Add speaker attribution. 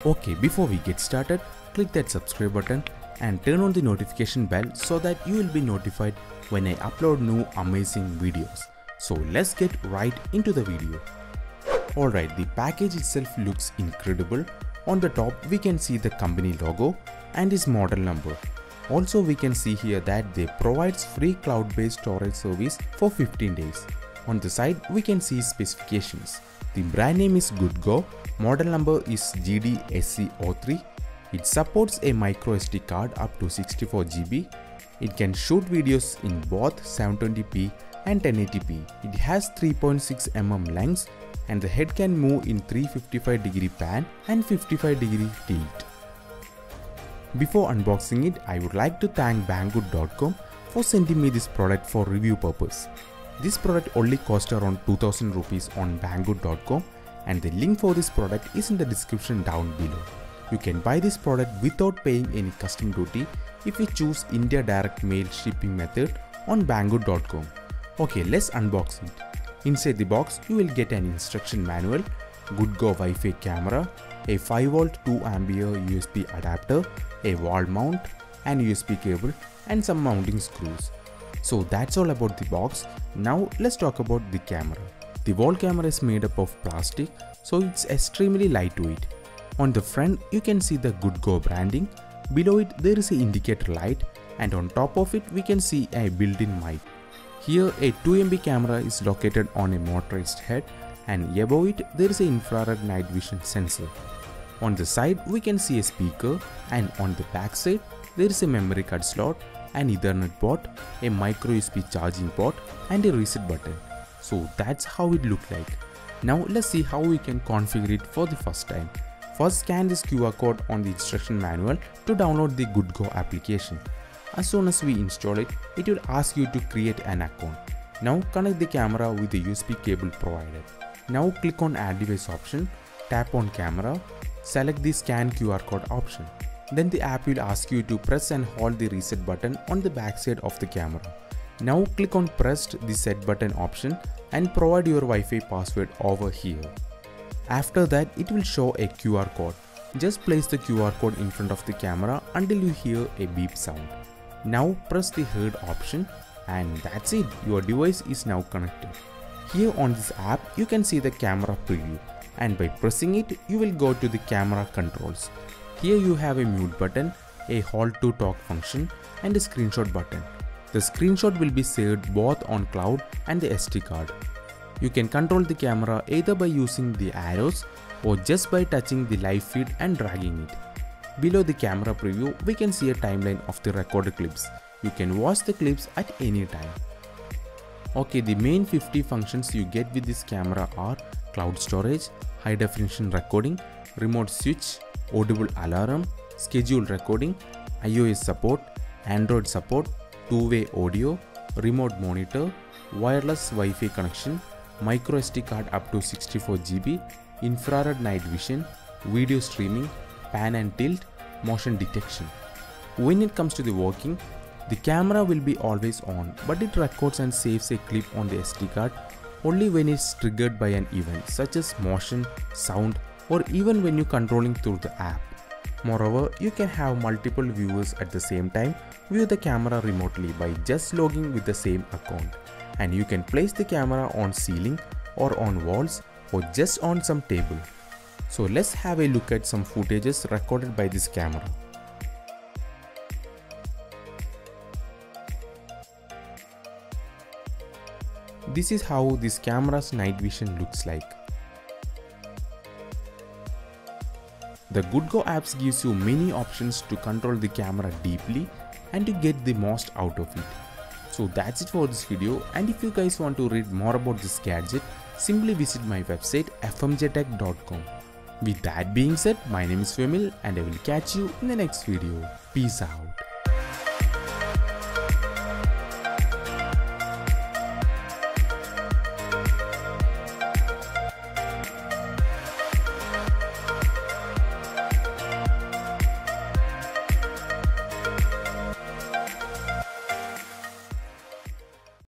Speaker 1: Okay, before we get started, click that subscribe button and turn on the notification bell so that you will be notified when I upload new amazing videos. So let's get right into the video. Alright, the package itself looks incredible. On the top we can see the company logo and its model number. Also we can see here that they provides free cloud-based storage service for 15 days. On the side we can see specifications. The brand name is GUUDGO, model number is GD-SC03. It supports a micro SD card up to 64 GB. It can shoot videos in both 720p and 1080p. It has 3.6 mm length and the head can move in 355° pan and 55° tilt. Before unboxing it, I would like to thank Pan&Tilt for sending me this product for review purpose. This product only cost around 2000 rupees on Pan&Tilt, and the link for this product is in the description down below. You can buy this product without paying any custom duty if you choose India direct mail shipping method on Pan&Tilt. Okay, let's unbox it. Inside the box, you will get an instruction manual, GUUDGO Wi-Fi camera, a 5V 2A USB adapter, a wall mount, and USB cable, and some mounting screws. So that's all about the box. Now let's talk about the camera. The wall camera is made up of plastic, so it's extremely lightweight. On the front you can see the GUUDGO branding, below it there is an indicator light, and on top of it we can see a built-in mic. Here a 2MP camera is located on a motorized head, and above it there is an infrared night vision sensor. On the side we can see a speaker, and on the back side there is a memory card slot, an Ethernet port, a micro USB charging port, and a reset button. So that's how it looks like. Now let's see how we can configure it for the first time. First, scan this QR code on the instruction manual to download the GUUDGO application. As soon as we install it, it will ask you to create an account. Now connect the camera with the USB cable provided. Now click on Add Device option, tap on camera, select the Scan QR code option. Then the app will ask you to press and hold the reset button on the back side of the camera. Now click on Press the Set button option and provide your Wi-Fi password over here. After that, it will show a QR code. Just place the QR code in front of the camera until you hear a beep sound. Now press the head option, and that's it, your device is now connected. Here on this app you can see the camera preview, and by pressing it you will go to the camera controls. Here you have a mute button, a hold to talk function, and a screenshot button. The screenshot will be saved both on cloud and the SD card. You can control the camera either by using the arrows or just by touching the live feed and dragging it. Below the camera preview we can see a timeline of the recorded clips. You can watch the clips at any time. Okay, the main 50 functions you get with this camera are cloud storage, high definition recording, remote switch, audible alarm, schedule recording, iOS support, Android support, two-way audio, remote monitor, wireless Wi-Fi connection, micro SD card up to 64 GB, infrared night vision, video streaming, pan and tilt, motion detection. When it comes to the working, the camera will be always on, but it records and saves a clip on the SD card only when it's triggered by an event such as motion, sound, or even when you're controlling through the app. Moreover, you can have multiple viewers at the same time view the camera remotely by just logging with the same account. And you can place the camera on ceiling or on walls or just on some table. So let's have a look at some footages recorded by this camera. This is how this camera's night vision looks like. The GUUDGO apps gives you many options to control the camera deeply and to get the most out of it. So that's it for this video, and if you guys want to read more about this gadget, simply visit my website fmjtech.com. With that being said, my name is Femil and I will catch you in the next video. Peace out.